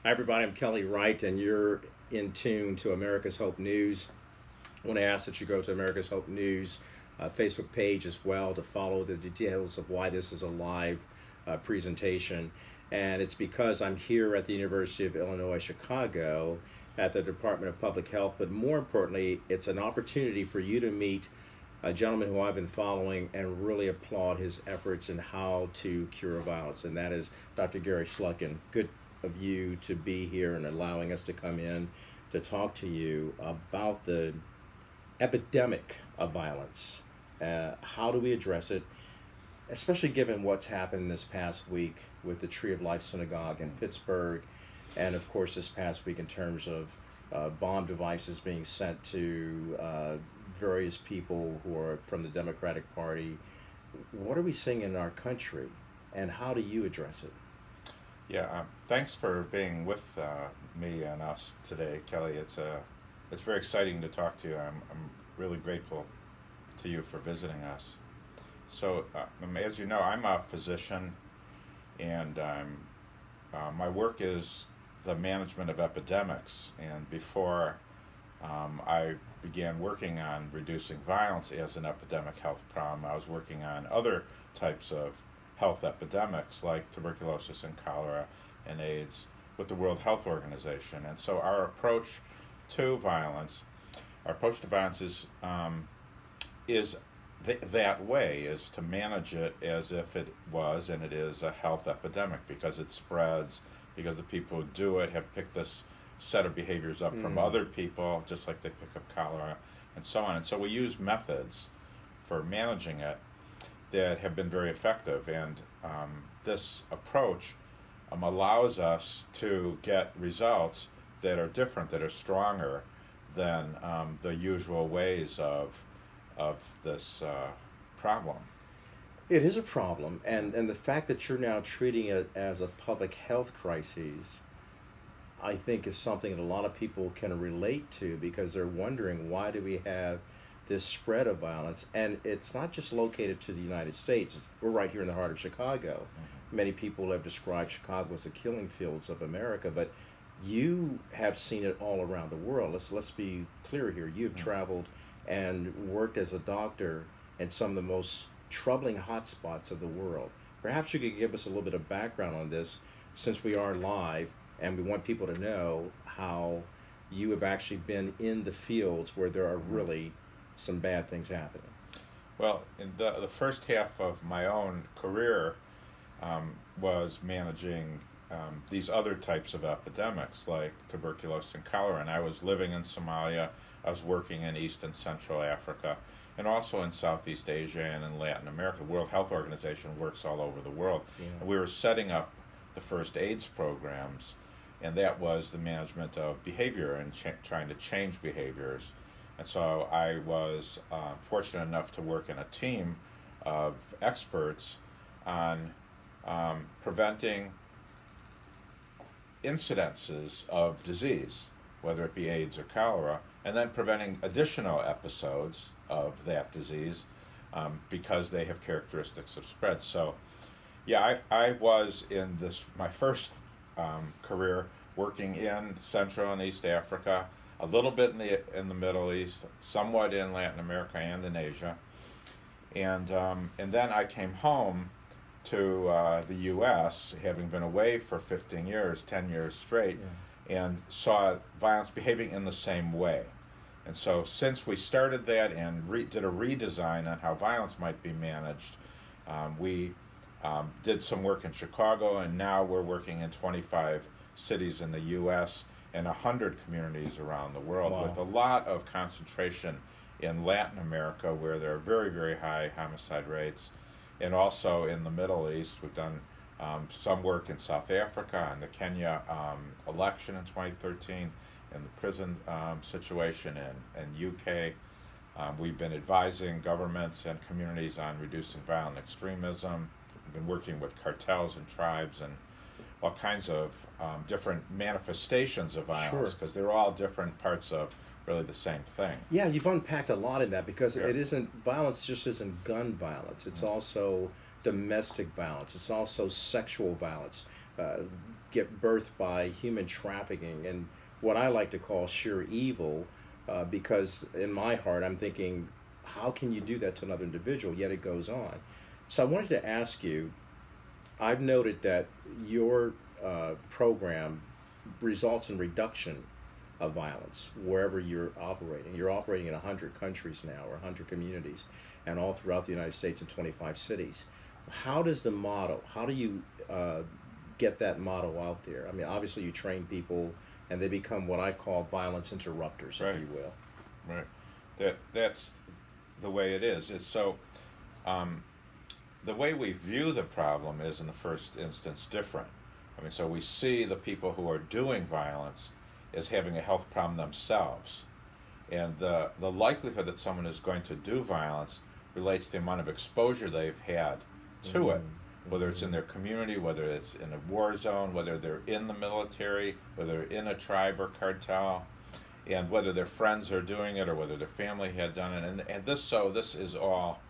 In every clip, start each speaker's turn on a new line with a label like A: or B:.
A: Hi, everybody. I'm Kelly Wright, and you're in tune to America's Hope News. I want to ask that you go to America's Hope News Facebook page as well to follow the details of why this is a live presentation. And it's because I'm here at the University of Illinois Chicago at the Department of Public Health, but more importantly, it's an opportunity for you to meet a gentleman who I've been following and really applaud his efforts in how to cure violence, and that is Dr. Gary Slutkin. Good of you to be here and allowing us to come in to talk to you about the epidemic of violence. How do we address it, especially given what's happened this past week with the Tree of Life Synagogue in Pittsburgh, and of course this past week in terms of bomb devices being sent to various people who are from the Democratic Party. What are we seeing in our country, and how do you address it?
B: Yeah, thanks for being with me and us today, Kelly. It's very exciting to talk to you. I'm really grateful to you for visiting us. So, as you know, I'm a physician, and my work is the management of epidemics. And before I began working on reducing violence as an epidemic health problem, I was working on other types of health epidemics like tuberculosis and cholera and AIDS with the World Health Organization. And so our approach to violence, is that way, is to manage it as if it was and it is a health epidemic, because it spreads, because the people who do it have picked this set of behaviors up from other people, just like they pick up cholera and so on. And so we use methods for managing it that have been very effective, and this approach allows us to get results that are different, that are stronger than the usual ways of this problem.
A: It is a problem, and the fact that you're now treating it as a public health crisis, I think, is something that a lot of people can relate to, because they're wondering, why do we have this spread of violence? And it's not just located to the United States. We're right here in the heart of Chicago. Many people have described Chicago as the killing fields of America, but you have seen it all around the world. Let's be clear here. You've traveled and worked as a doctor in some of the most troubling hotspots of the world. Perhaps you could give us a little bit of background on this, since we are live and we want people to know how you have actually been in the fields where there are really some bad things happening.
B: Well, in the first half of my own career was managing these other types of epidemics like tuberculosis and cholera, and I was living in Somalia. I was working in East and Central Africa, and also in Southeast Asia and in Latin America. The World Health Organization works all over the world.
A: Yeah.
B: And we were setting up the first AIDS programs, and that was the management of behavior and trying to change behaviors. And so I was fortunate enough to work in a team of experts on preventing incidences of disease, whether it be AIDS or cholera, and then preventing additional episodes of that disease because they have characteristics of spread. So, yeah, I was in my first career working in Central and East Africa, a little bit in the Middle East, somewhat in Latin America and in Asia, and then I came home to the U.S., having been away for 15 years, 10 years straight, and saw violence behaving in the same way. And so since we started that and did a redesign on how violence might be managed, we did some work in Chicago, and now we're working in 25 cities in the U.S. and 100 communities around the world.
A: Wow.
B: With a lot of concentration in Latin America, where there are very, very high homicide rates, and also in the Middle East. We've done some work in South Africa on the Kenya election in 2013, and the prison situation in UK. We've been advising governments and communities on reducing violent extremism. We've been working with cartels and tribes and all kinds of different manifestations of violence, because they're all different parts of really the same thing.
A: Yeah, you've unpacked a lot in that, because
B: Yeah.
A: it isn't, violence just isn't gun violence. It's also domestic violence. It's also sexual violence. uh, get birthed by human trafficking and what I like to call sheer evil, because in my heart I'm thinking, how can you do that to another individual? Yet it goes on. So I wanted to ask you. I've noted that your program results in reduction of violence wherever you're operating. You're operating in 100 countries now, or 100 communities, and all throughout the United States in 25 cities. How does the model, how do you get that model out there? I mean, obviously you train people and they become what I call violence interrupters,
B: Right.
A: if you will.
B: Right. That's the way it is. It's so. The way we view the problem is, in the first instance, different. I mean, so we see the people who are doing violence as having a health problem themselves. And the likelihood that someone is going to do violence relates to the amount of exposure they've had to it, whether it's in their community, whether it's in a war zone, whether they're in the military, whether they're in a tribe or cartel, and whether their friends are doing it or whether their family had done it. And this is all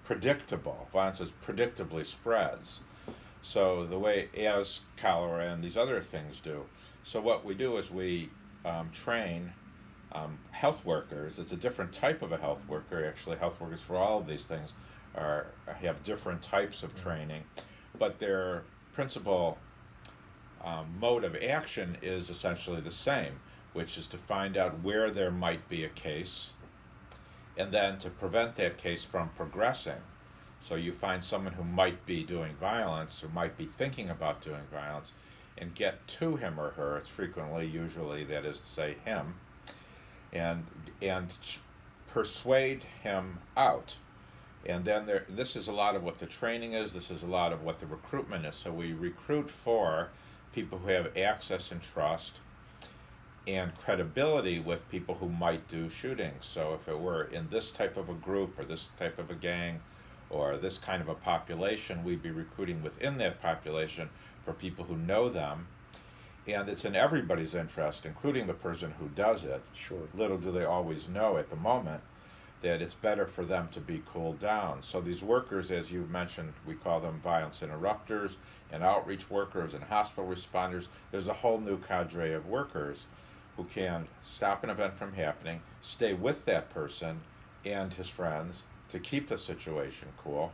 B: predictable. Violence is predictably spreads. So the way as cholera and these other things do. So what we do is we train health workers. It's a different type of a health worker. Actually, health workers for all of these things have different types of training, but their principal mode of action is essentially the same, which is to find out where there might be a case, and then to prevent that case from progressing. So you find someone who might be doing violence or might be thinking about doing violence and get to him or her. It's usually that is to say him, and persuade him out. And then this is a lot of what the training is. This is a lot of what the recruitment is. So we recruit for people who have access and trust and credibility with people who might do shootings. So if it were in this type of a group or this type of a gang or this kind of a population, we'd be recruiting within that population for people who know them. And it's in everybody's interest, including the person who does it.
A: Sure.
B: Little do they always know at the moment that it's better for them to be cooled down. So these workers, as you've mentioned, we call them violence interrupters and outreach workers and hospital responders. There's a whole new cadre of workers who can stop an event from happening, stay with that person and his friends to keep the situation cool,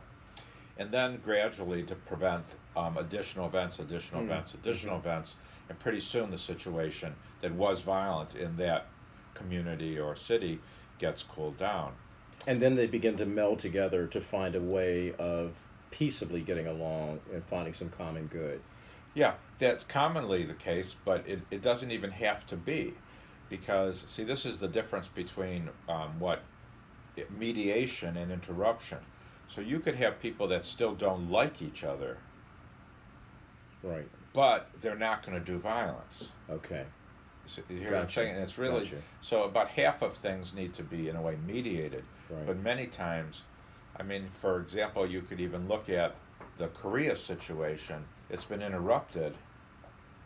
B: and then gradually to prevent additional events, and pretty soon the situation that was violent in that community or city gets cooled down.
A: And then they begin to meld together to find a way of peaceably getting along and finding some common good.
B: Yeah, that's commonly the case, but it doesn't even have to be, because, see, this is the difference between mediation and interruption. So you could have people that still don't like each other,
A: Right.
B: but they're not going to do violence.
A: Okay.
B: So you hear what I'm
A: Gotcha.
B: saying? And it's really,
A: Gotcha.
B: so about half of things need to be, in a way, mediated.
A: Right.
B: But many times, I mean, for example, you could even look at the Korea situation. It's been interrupted,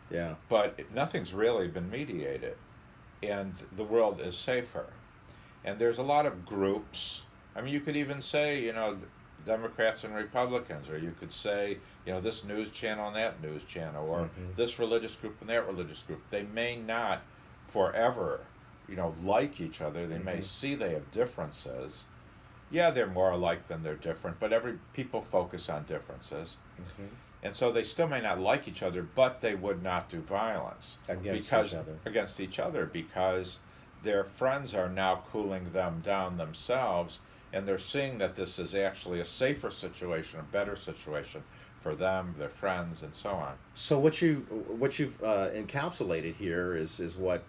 A: Yeah.
B: but nothing's really been mediated, and the world is safer. And there's a lot of groups. I mean, you could even say, Democrats and Republicans, or you could say, this news channel and that news channel, or this religious group and that religious group. They may not forever, like each other. They may see they have differences. Yeah, they're more alike than they're different, but people focus on differences. And so they still may not like each other, but they would not do violence against each other because their friends are now cooling them down themselves, and they're seeing that this is actually a safer situation, a better situation for them, their friends, and so on.
A: So what you've encapsulated here is what,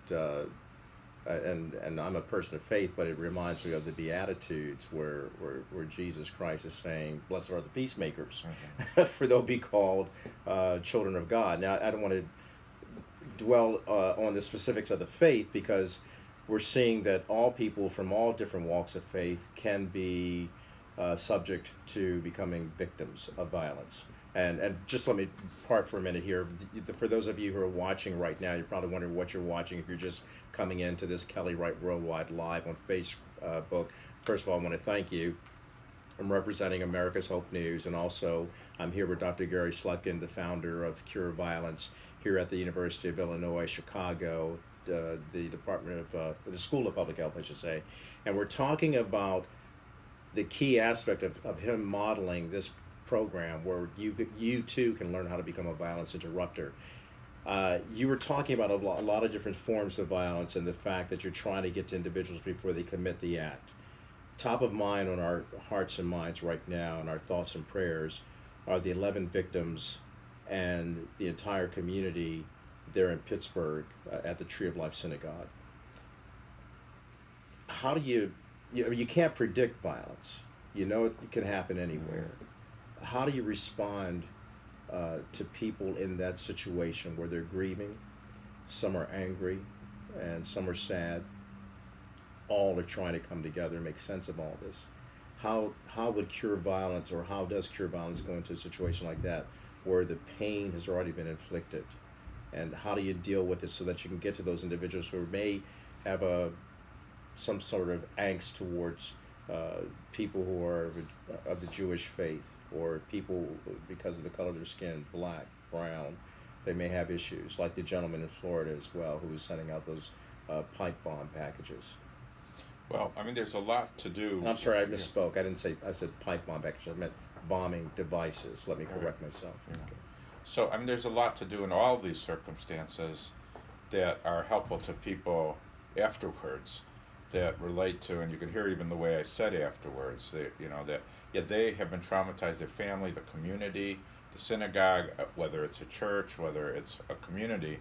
A: and I'm a person of faith, but it reminds me of the Beatitudes where Jesus Christ is saying, "Blessed are the peacemakers, for they'll be called children of God." Now, I don't want to dwell on the specifics of the faith, because we're seeing that all people from all different walks of faith can be subject to becoming victims of violence. And just let me part for a minute here. For those of you who are watching right now, you're probably wondering what you're watching if you're just coming into this Kelly Wright Worldwide Live on Facebook. First of all, I want to thank you. I'm representing America's Hope News, and also I'm here with Dr. Gary Slutkin, the founder of Cure Violence, here at the University of Illinois, Chicago, the the School of Public Health, I should say. And we're talking about the key aspect of him modeling this program where you too can learn how to become a violence interrupter. You were talking about a lot of different forms of violence and the fact that you're trying to get to individuals before they commit the act. Top of mind on our hearts and minds right now, and our thoughts and prayers, are the 11 victims and the entire community there in Pittsburgh at the Tree of Life Synagogue. How do you can't predict violence. You know it can happen anywhere. How do you respond to people in that situation where they're grieving? Some are angry and some are sad. All are trying to come together and make sense of all this. How would Cure Violence, or how does Cure Violence go into a situation like that where the pain has already been inflicted? And how do you deal with it so that you can get to those individuals who may have some sort of angst towards people who are of the Jewish faith, or people because of the color of their skin, black, brown, they may have issues, like the gentleman in Florida as well, who was sending out those pipe bomb packages.
B: Well, I mean, there's a lot to do.
A: And I'm sorry, I misspoke. I said pipe bomb packages. I meant bombing devices. Let me correct myself.
B: Yeah.
A: Okay.
B: So, I mean, there's a lot to do in all these circumstances that are helpful to people afterwards, that relate to, and you can hear even the way I said afterwards, that, you know, that they have been traumatized, their family, the community, the synagogue, whether it's a church, whether it's a community.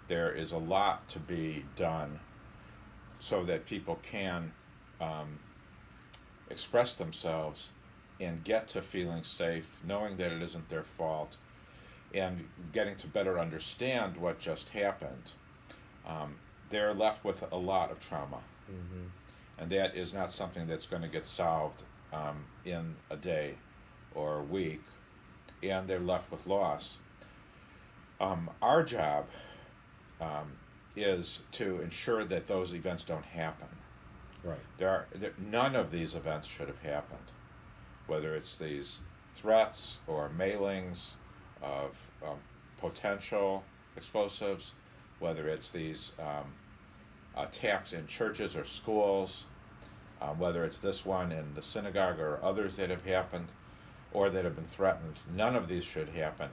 B: There is a lot to be done so that people can express themselves and get to feeling safe, knowing that it isn't their fault, and getting to better understand what just happened. They're left with a lot of trauma.
A: Mm-hmm.
B: And that is not something that's going to get solved in a day or a week, and they're left with loss. Our job is to ensure that those events don't happen.
A: Right.
B: None of these events should have happened, whether it's these threats or mailings of potential explosives, whether it's these attacks in churches or schools, whether it's this one in the synagogue or others that have happened or that have been threatened. None of these should happen.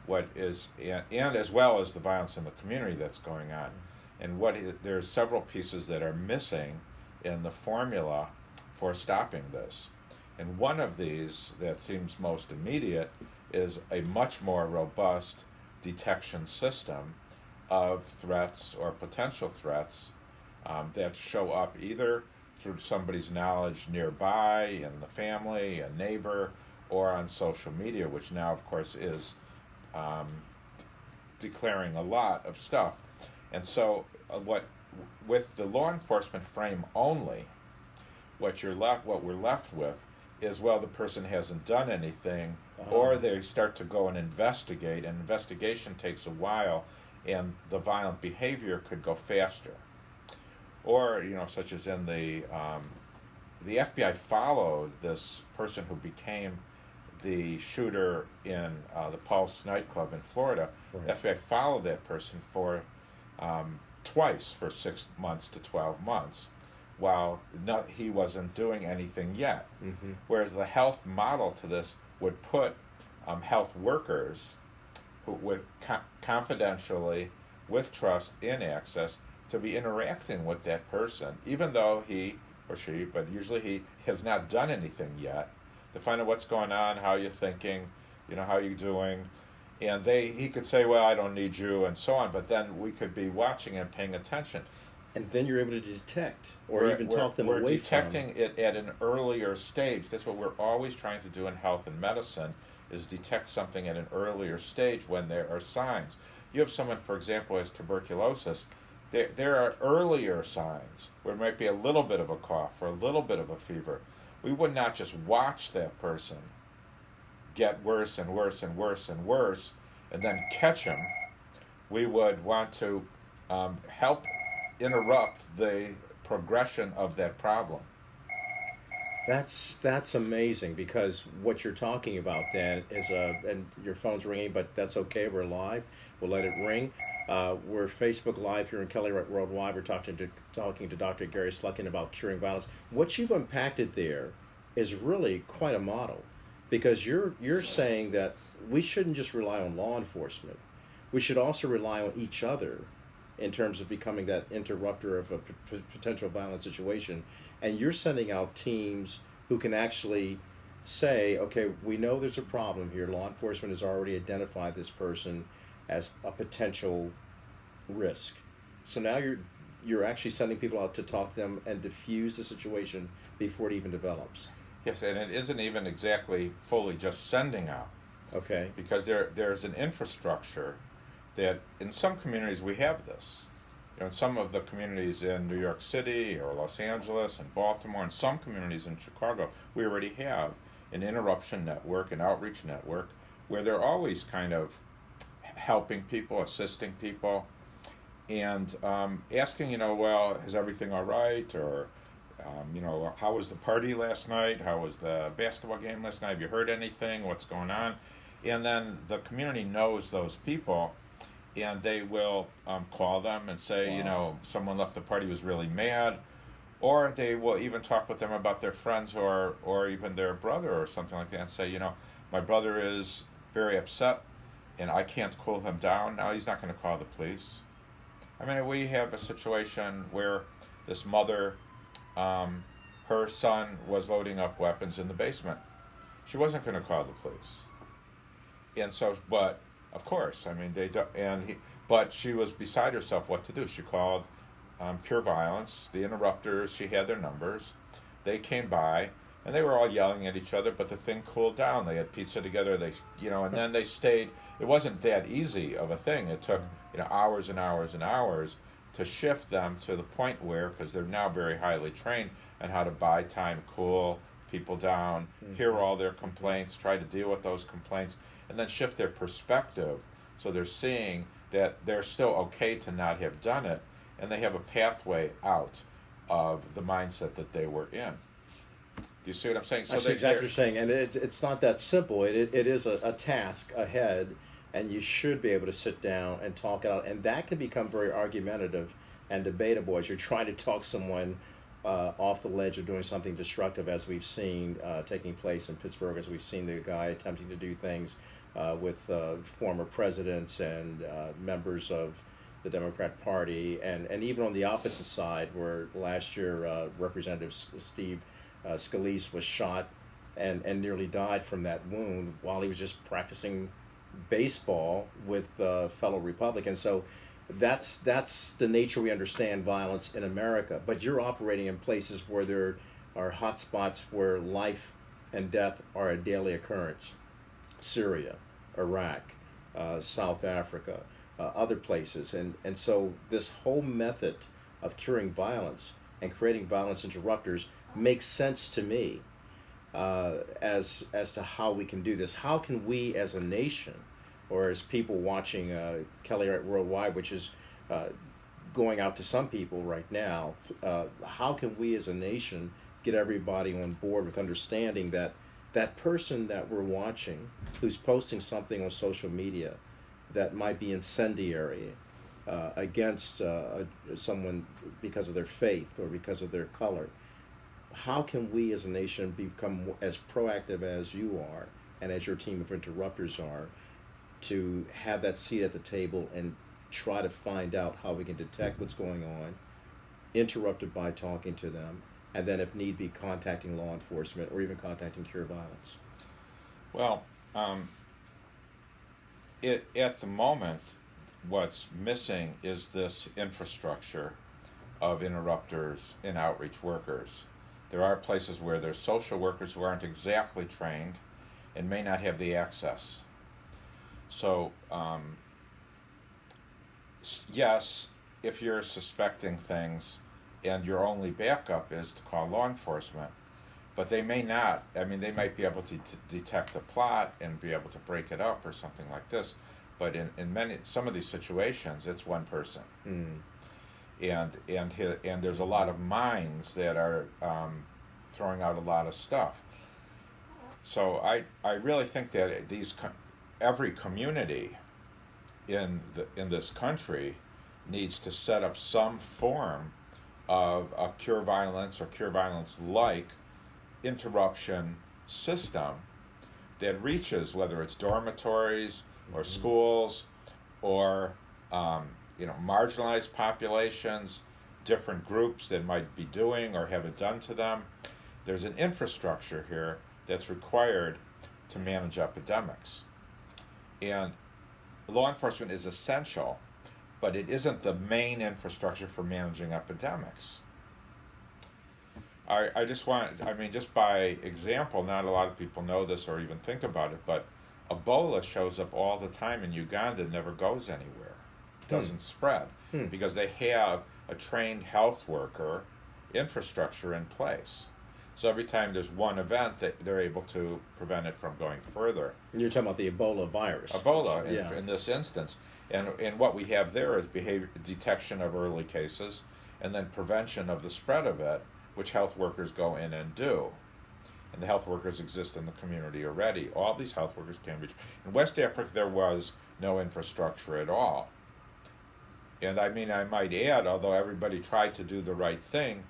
B: And as well as the violence in the community that's going on. And there's several pieces that are missing in the formula for stopping this. And one of these that seems most immediate is a much more robust detection system of threats or potential threats that show up either through somebody's knowledge nearby, in the family, a neighbor, or on social media, which now, of course, is declaring a lot of stuff. And so with the law enforcement frame only, what we're left with is, well, the person hasn't done anything, or they start to go and investigate, and investigation takes a while, and the violent behavior could go faster. Or, you know, such as in the FBI followed this person who became the shooter in the Pulse nightclub in Florida.
A: Right.
B: The FBI followed that person for twice for 6 months to 12 months, while he wasn't doing anything yet.
A: Mm-hmm.
B: Whereas the health model to this would put health workers who confidentially, with trust, in access, to be interacting with that person, even though he or she, but usually he, has not done anything yet, to find out what's going on, how you're thinking, you know, how you're doing. And he could say, well, I don't need you, and so on, but then we could be watching and paying attention.
A: And then you're able to detect, or even talk them away from.
B: We're detecting it at an earlier stage. That's what we're always trying to do in health and medicine, is detect something at an earlier stage when there are signs. You have someone, for example, has tuberculosis. There are earlier signs where it might be a little bit of a cough or a little bit of a fever. We would not just watch that person get worse and worse and worse and worse and then catch him. We would want to help interrupt the progression of that problem.
A: That's amazing, because what you're talking about then is and your phone's ringing, but that's okay. We're live. We'll let it ring. We're Facebook Live here in Kelly Worldwide. We're talking to Dr. Gary Slutkin about curing violence. What you've unpacked there is really quite a model, because you're saying that we shouldn't just rely on law enforcement. We should also rely on each other in terms of becoming that interrupter of a potential violent situation. And you're sending out teams who can actually say, okay, we know there's a problem here. Law enforcement has already identified this person as a potential risk. So now you're actually sending people out to talk to them and diffuse the situation before it even develops.
B: Yes, and it isn't even exactly fully just sending out,
A: Okay.
B: because there's an infrastructure that in some communities we have this. You know, in some of the communities in New York City or Los Angeles and Baltimore, and some communities in Chicago, we already have an interruption network, an outreach network, where they're always kind of helping people, assisting people, and asking, well, is everything all right? Or, how was the party last night? How was the basketball game last night? Have you heard anything? What's going on? And then the community knows those people, and they will call them and say,
A: Wow.
B: someone left the party, was really mad. Or they will even talk with them about their friends, or even their brother or something like that, and say, my brother is very upset and I can't cool him down. Now he's not going to call the police. I mean, we have a situation where this mother, her son was loading up weapons in the basement. She wasn't going to call the police. And so, but of course, I mean, they do, but she was beside herself what to do. She called Cure Violence, the interrupters. She had their numbers. They came by, and they were all yelling at each other. But the thing cooled down. They had pizza together. And then they stayed. It wasn't that easy of a thing. It took hours and hours and hours to shift them to the point where, because they're now very highly trained on how to buy time, cool people down, hear all their complaints, try to deal with those complaints, and then shift their perspective, so they're seeing that they're still okay to not have done it, and they have a pathway out of the mindset that they were in. Do you see what I'm saying?
A: I see exactly what you're saying, and it's not that simple. It is a task ahead, and you should be able to sit down and talk it out, and that can become very argumentative and debatable as you're trying to talk someone off the ledge of doing something destructive, as we've seen taking place in Pittsburgh, as we've seen the guy attempting to do things with former presidents and members of the Democrat Party, and even on the opposite side, where last year Representative Steve Scalise was shot and nearly died from that wound while he was just practicing baseball with fellow Republicans. So that's the nature we understand violence in America. But you're operating in places where there are hot spots where life and death are a daily occurrence. Syria, Iraq, South Africa, other places. And so this whole method of curing violence and creating violence interrupters makes sense to me as to how we can do this. How can we as a nation, or as people watching Kelly Worldwide, which is going out to some people right now, how can we as a nation get everybody on board with understanding that that person that we're watching who's posting something on social media that might be incendiary against someone because of their faith or because of their color, how can we as a nation become as proactive as you are and as your team of interrupters are to have that seat at the table and try to find out how we can detect what's going on, interrupt it by talking to them, and then if need be contacting law enforcement or even contacting Cure Violence?
B: Well, at the moment, what's missing is this infrastructure of interrupters and outreach workers. There are places where there's social workers who aren't exactly trained and may not have the access. So, yes, if you're suspecting things and your only backup is to call law enforcement, but they may not. I mean, they might be able to detect a plot and be able to break it up or something like this. But in some of these situations, it's one person. And there's a lot of minds that are throwing out a lot of stuff. So I really think that every community in this country needs to set up some form of a cure violence or cure violence like interruption system that reaches, whether it's dormitories or schools or marginalized populations, different groups that might be doing or have it done to them. There's an infrastructure here that's required to manage epidemics. And law enforcement is essential, but it isn't the main infrastructure for managing epidemics. Just by example, not a lot of people know this or even think about it, but Ebola shows up all the time in Uganda, never goes anywhere. It doesn't spread because they have a trained health worker infrastructure in place. So every time there's one event, they're able to prevent it from going further.
A: You're talking about the Ebola virus.
B: Ebola, in this instance. And what we have there is detection of early cases and then prevention of the spread of it, which health workers go in and do. And the health workers exist in the community already. All these health workers can reach. In West Africa, there was no infrastructure at all. And I might add, although everybody tried to do the right thing,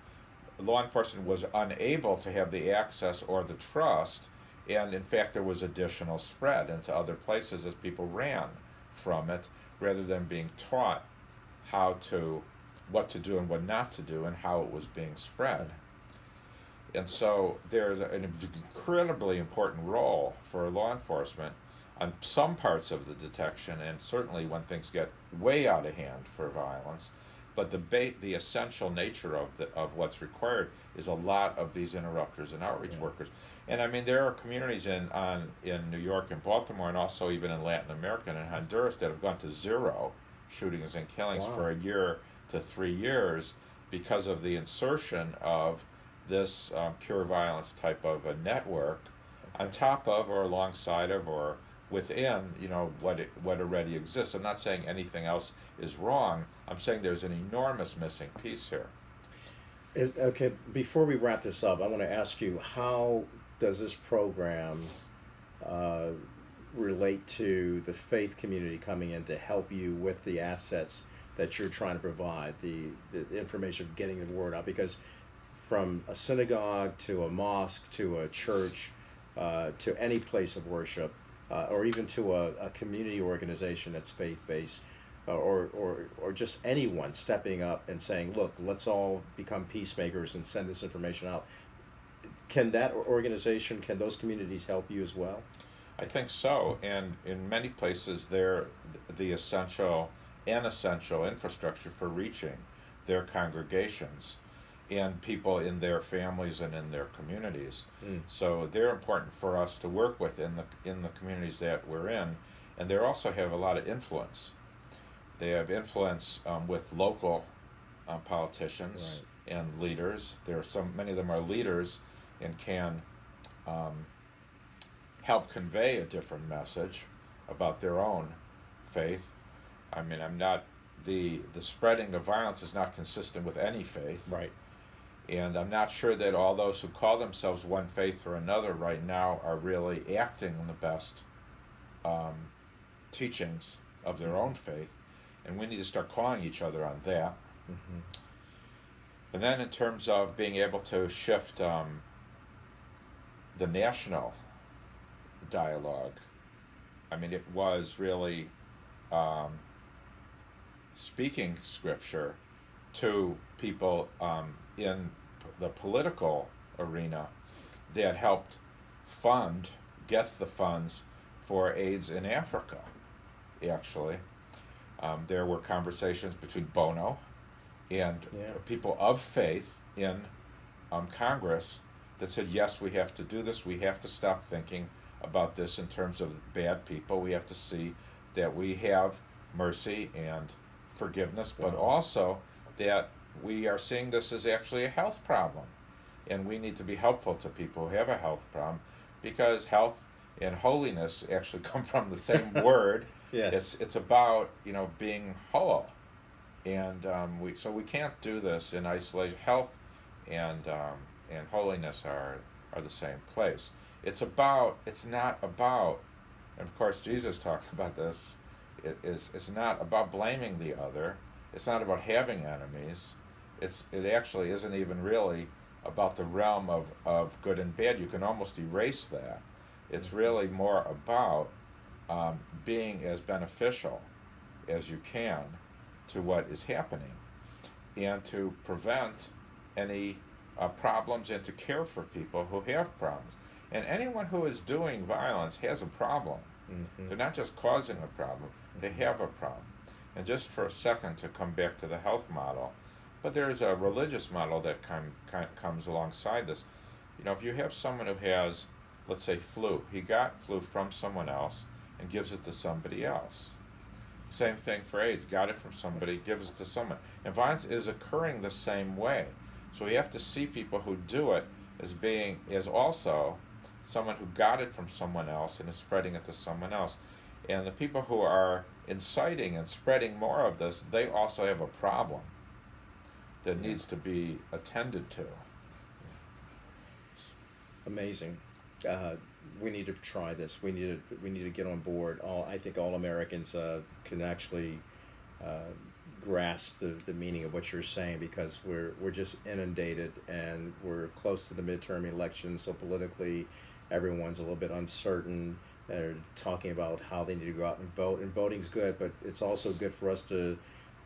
B: law enforcement was unable to have the access or the trust, and in fact there was additional spread into other places as people ran from it rather than being taught what to do and what not to do and how it was being spread. And so there's an incredibly important role for law enforcement on some parts of the detection, and certainly when things get way out of hand for violence. But the essential nature of what's required is a lot of these interrupters and outreach workers. And there are communities in New York and Baltimore, and also even in Latin America and in Honduras, that have gone to zero shootings and killings for a year to 3 years because of the insertion of this cure violence type of a network on top of or alongside of or within what already exists. I'm not saying anything else is wrong. I'm saying there's an enormous missing piece here.
A: Okay, before we wrap this up, I want to ask you, how does this program relate to the faith community coming in to help you with the assets that you're trying to provide, the information, getting the word out? Because from a synagogue to a mosque to a church to any place of worship, or even to a community organization that's faith-based, or just anyone stepping up and saying, look, let's all become peacemakers and send this information out. Can that organization, can those communities help you as well?
B: I think so, and in many places they're the essential infrastructure for reaching their congregations and people in their families and in their communities. So they're important for us to work with in the communities that we're in, and they also have a lot of influence. They have influence with local politicians and leaders. Many of them are leaders and can help convey a different message about their own faith. The spreading of violence is not consistent with any faith.
A: Right.
B: And I'm not sure that all those who call themselves one faith or another right now are really acting on the best teachings of their own faith. And we need to start calling each other on that. Mm-hmm. And then in terms of being able to shift the national dialogue, it was really speaking scripture to people in the political arena that helped get the funds for AIDS in Africa, actually. There were conversations between Bono and people of faith in Congress that said, yes, we have to do this. We have to stop thinking about this in terms of bad people. We have to see that we have mercy and forgiveness, but also that we are seeing this as actually a health problem. And we need to be helpful to people who have a health problem, because health and holiness actually come from the same word.
A: Yes.
B: It's about being whole, and we can't do this in isolation. Health and and holiness are the same place. It's not about, and of course Jesus talked about this, it's not about blaming the other, it's not about having enemies, it actually isn't even really about the realm of good and bad. You can almost erase that. It's really more about being as beneficial as you can to what is happening, and to prevent any problems, and to care for people who have problems. And anyone who is doing violence has a problem.
A: Mm-hmm.
B: They're not just causing a problem, they have a problem. And just for a second to come back to the health model, but there's a religious model that comes alongside this. You know, if you have someone who has, let's say, flu, he got flu from someone else and gives it to somebody else. Same thing for AIDS, got it from somebody, gives it to someone. And violence is occurring the same way. So we have to see people who do it as also someone who got it from someone else and is spreading it to someone else. And the people who are inciting and spreading more of this, they also have a problem that needs to be attended to.
A: Amazing. We need to try this. We need to get on board. I think all Americans can actually grasp the meaning of what you're saying, because we're just inundated, and we're close to the midterm elections. So politically, everyone's a little bit uncertain. They're talking about how they need to go out and vote, and voting's good, but it's also good for us to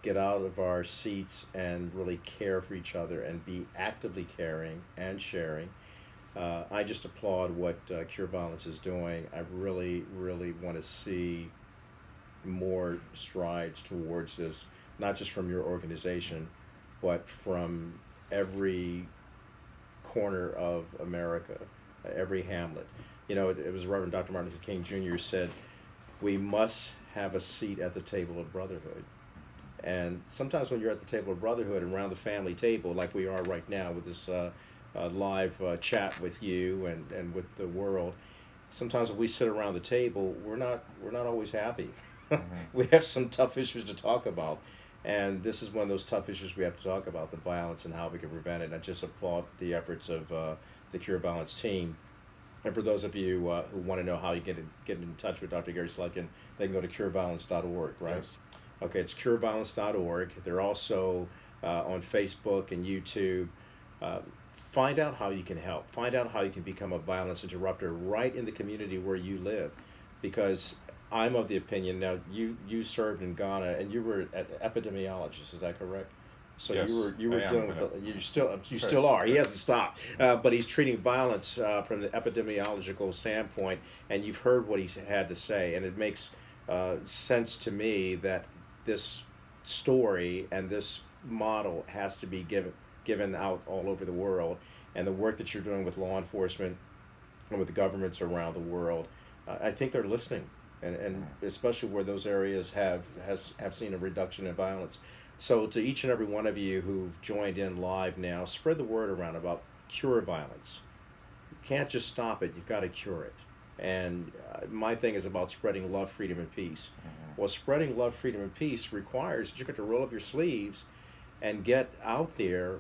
A: get out of our seats and really care for each other and be actively caring and sharing. I just applaud what Cure Violence is doing. I really, really want to see more strides towards this, not just from your organization, but from every corner of America, every hamlet. You know, it was Reverend Dr. Martin Luther King Jr. who said, we must have a seat at the table of brotherhood. And sometimes when you're at the table of brotherhood and around the family table, like we are right now with this live chat with you and with the world, sometimes when we sit around the table, we're not always happy. Mm-hmm. We have some tough issues to talk about, and this is one of those tough issues we have to talk about: the violence and how we can prevent it. And I just applaud the efforts of the Cure Violence team. And for those of you who want to know how you get in touch with Dr. Gary Slutkin, they can go to cureviolence.org, right?
B: Yes.
A: Okay, it's cureviolence.org. They're also on Facebook and YouTube. Find out how you can help. Find out how you can become a violence interrupter right in the community where you live. Because I'm of the opinion, now you served in Ghana and you were an epidemiologist, is that correct? So
B: yes,
A: you were dealing with you still are. He hasn't stopped, but he's treating violence from the epidemiological standpoint, and you've heard what he's had to say, and it makes sense to me that this story and this model has to be given out all over the world, and the work that you're doing with law enforcement and with the governments around the world, I think they're listening, and especially where those areas have seen a reduction in violence. So to each and every one of you who've joined in live now, spread the word around about Cure Violence. You can't just stop it, you've got to cure it. And my thing is about spreading love, freedom, and peace. Mm-hmm. Well, spreading love, freedom, and peace requires that you got to roll up your sleeves and get out there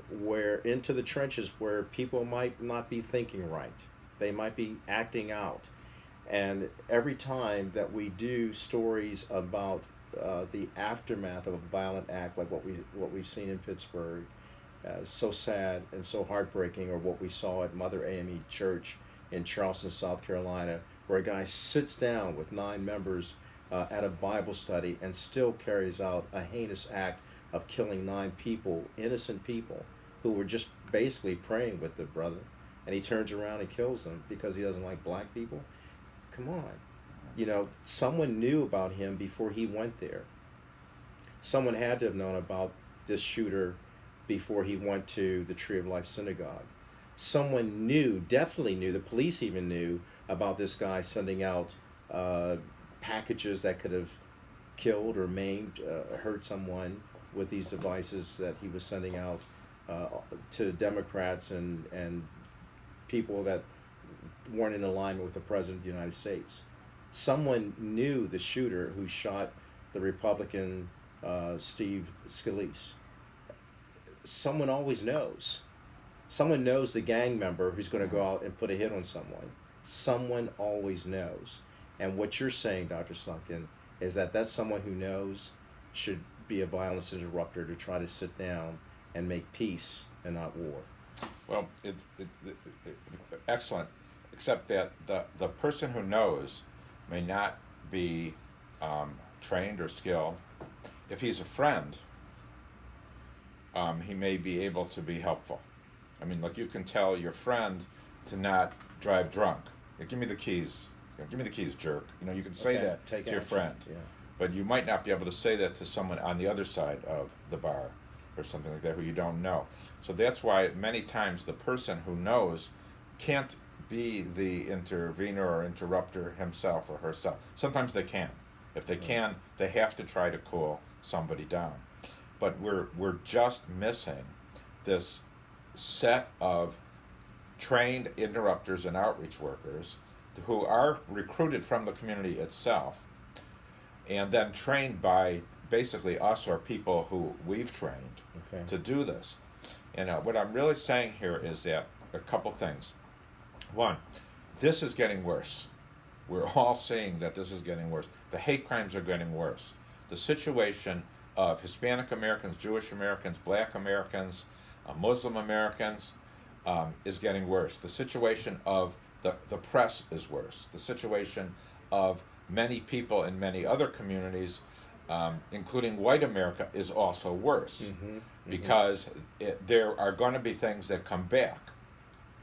A: into the trenches where people might not be thinking right. They might be acting out. And every time that we do stories about the aftermath of a violent act, like what we've seen in Pittsburgh, so sad and so heartbreaking, or what we saw at Mother AME Church in Charleston, South Carolina, where a guy sits down with 9 members at a Bible study and still carries out a heinous act of killing 9 people, innocent people, who were just basically praying with the brother, and he turns around and kills them because he doesn't like black people. Come on. You know, someone knew about him before he went there. Someone had to have known about this shooter before he went to the Tree of Life Synagogue. Someone definitely knew, the police even knew about this guy sending out packages that could have killed or maimed, hurt someone with these devices that he was sending out to Democrats and people that weren't in alignment with the President of the United States. Someone knew the shooter who shot the Republican Steve Scalise. Someone always knows. Someone knows the gang member who's going to go out and put a hit on someone. Someone always knows. And what you're saying, Dr. Slutkin, is that someone who knows should be a violence interrupter to try to sit down and make peace and not war.
B: Well, excellent, except that the person who knows may not be trained or skilled. If he's a friend, he may be able to be helpful. I mean, like, you can tell your friend to not drive drunk. Give me the keys. Give me the keys, jerk. You can say that to your friend.
A: Yeah.
B: But you might not be able to say that to someone on the other side of the bar or something like that who you don't know. So that's why many times the person who knows can't be the intervener or interrupter himself or herself. Sometimes they can. If they can, they have to try to cool somebody down. But we're just missing this set of trained interrupters and outreach workers who are recruited from the community itself and then trained by basically us or people who we've trained to do this. And what I'm really saying here is that a couple things. One, this is getting worse. We're all seeing that this is getting worse. The hate crimes are getting worse. The situation of Hispanic Americans, Jewish Americans, Black Americans, Muslim Americans is getting worse. The situation of the press is worse. The situation of many people in many other communities, including white America, is also worse because there are going to be things that come back.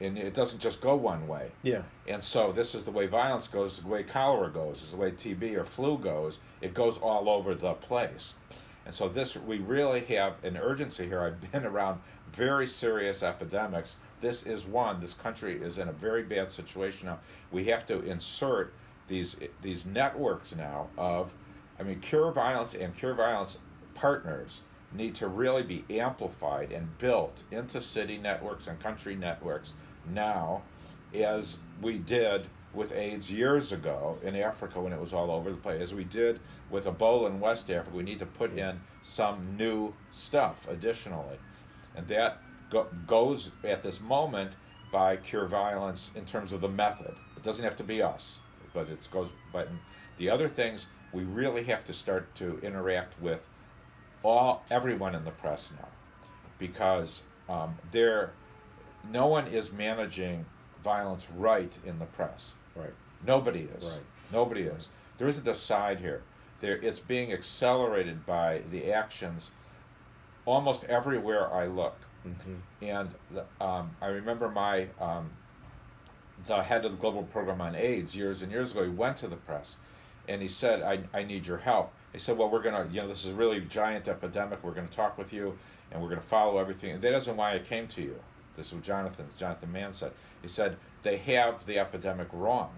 B: And it doesn't just go one way.
A: Yeah.
B: And so this is the way violence goes, the way cholera goes, is the way TB or flu goes. It goes all over the place. And so we really have an urgency here. I've been around very serious epidemics. This is one. This country is in a very bad situation now. We have to insert these networks now of, Cure Violence and Cure Violence partners need to really be amplified and built into city networks and country networks now, as we did with AIDS years ago in Africa when it was all over the place, as we did with Ebola in West Africa. We need to put in some new stuff additionally. And that goes at this moment by Cure Violence in terms of the method. It doesn't have to be us, but it goes. But the other things, we really have to start to interact with everyone in the press now, because no one is managing violence right in the press.
A: Right.
B: Nobody is.
A: Right.
B: Nobody is. There isn't a side here. It's being accelerated by the actions almost everywhere I look. And I remember the head of the global program on AIDS years and years ago, he went to the press and he said, I need your help. He said, well, we're going to, this is a really giant epidemic. We're going to talk with you and we're going to follow everything. And that isn't why I came to you. This is what Jonathan Mann said. He said, they have the epidemic wrong.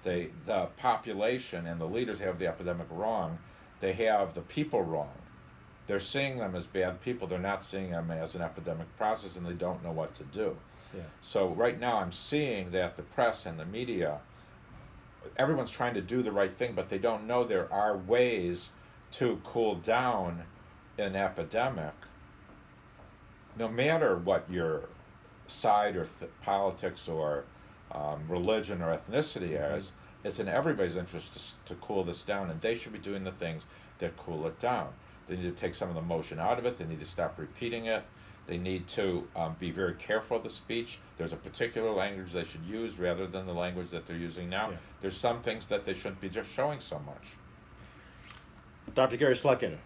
B: The population and the leaders have the epidemic wrong. They have the people wrong. They're seeing them as bad people. They're not seeing them as an epidemic process, and they don't know what to do.
A: Yeah.
B: So right now I'm seeing that the press and the media, everyone's trying to do the right thing, but they don't know there are ways to cool down an epidemic, no matter what your side or politics or religion or ethnicity is. It's in everybody's interest to cool this down, and they should be doing the things that cool it down. They need to take some of the emotion out of it. They need to stop repeating it. They need to be very careful of the speech. There's a particular language they should use rather than the language that they're using now. Yeah. There's some things that they shouldn't be just showing so much.
A: Dr. Gary Slutkin,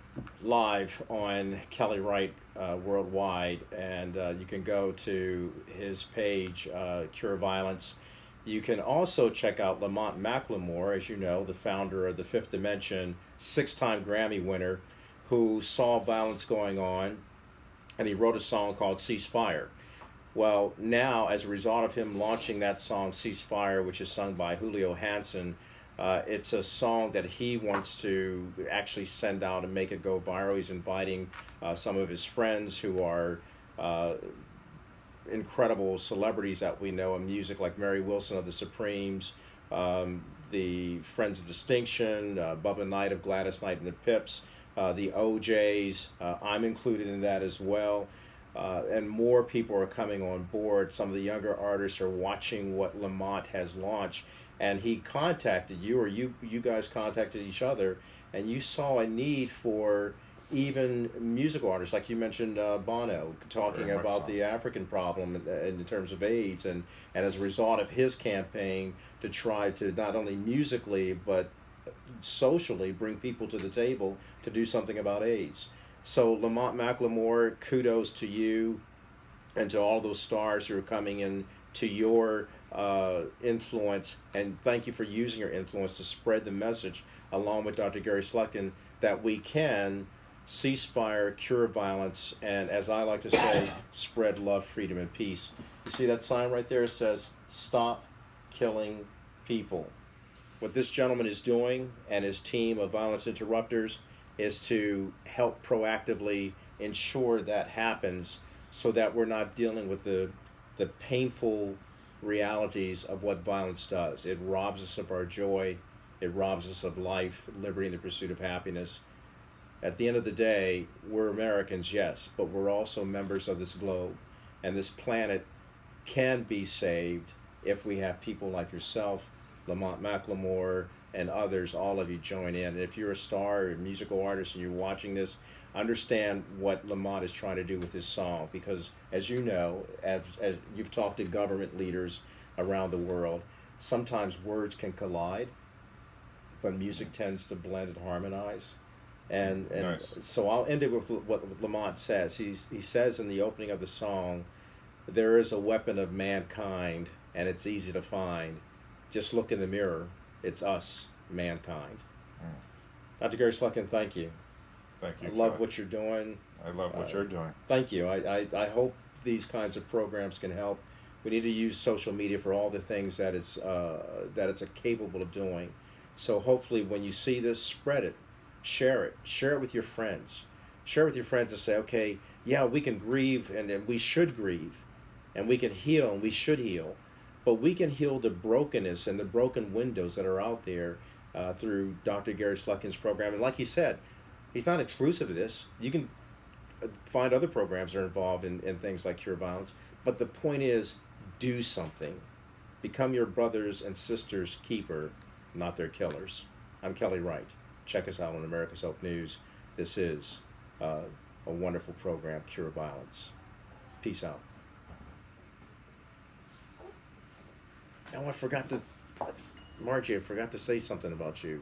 A: live on Kelly Wright Worldwide, and you can go to his page, Cure Violence. You can also check out Lamont McLemore, as you know, the founder of the Fifth Dimension, 6-time Grammy winner, who saw violence going on, and he wrote a song called Ceasefire. Well, now, as a result of him launching that song, Ceasefire, which is sung by Julio Hansen, it's a song that he wants to actually send out and make it go viral. He's inviting some of his friends who are incredible celebrities that we know in music, like Mary Wilson of the Supremes, the Friends of Distinction, Bubba Knight of Gladys Knight and the Pips, the OJs. I'm included in that as well. and more people are coming on board. Some of the younger artists are watching what Lamont has launched, and he contacted you, or you guys contacted each other, and you saw a need for even musical artists, like you mentioned, Bono, talking
B: Very much
A: about
B: so.
A: the African problem in terms of AIDS, and as a result of his campaign to try to not only musically but socially bring people to the table to do something about AIDS. So Lamont McLemore, kudos to you and to all those stars who are coming in to your influence, and thank you for using your influence to spread the message along with Dr. Gary Slutkin that we can cease fire, cure violence, and as I like to say, spread love, freedom, and peace. You see that sign right there? It says, "Stop killing people." What this gentleman is doing and his team of violence interrupters is to help proactively ensure that happens so that we're not dealing with the painful realities of what violence does. It robs us of our joy, it robs us of life, liberty, and the pursuit of happiness. At the end of the day, we're Americans, yes, but we're also members of this globe. And this planet can be saved if we have people like yourself, Lamont McLemore, and others, all of you join in. And if you're a star or a musical artist and you're watching this, understand what Lamont is trying to do with this song. Because as you know, as you've talked to government leaders around the world, sometimes words can collide, but music tends to blend and harmonize. And
B: Nice.
A: so I'll end it with what Lamont says. He says in the opening of the song, "There is a weapon of mankind, and it's easy to find. Just look in the mirror. It's us, mankind." Dr. Gary Slutkin, thank you.
B: Thank you.
A: I love
B: Chuck.
A: what you're doing.
B: I love what you're doing.
A: Thank you. I hope these kinds of programs can help. We need to use social media for all the things that it's capable of doing. So hopefully, when you see this, spread it, share it with your friends, share it with your friends and say, okay, yeah, we can grieve and we should grieve, and we can heal and we should heal, but we can heal the brokenness and the broken windows that are out there through Dr. Gary Slutkin's program. And like he said, he's not exclusive to this. You can find other programs that are involved in things like Cure Violence. But the point is, do something. Become your brothers and sisters' keeper, not their killers. I'm Kelly Wright. Check us out on America's Hope News. This is a wonderful program, Cure Violence. Peace out. Oh, Margie, I forgot to say something about you.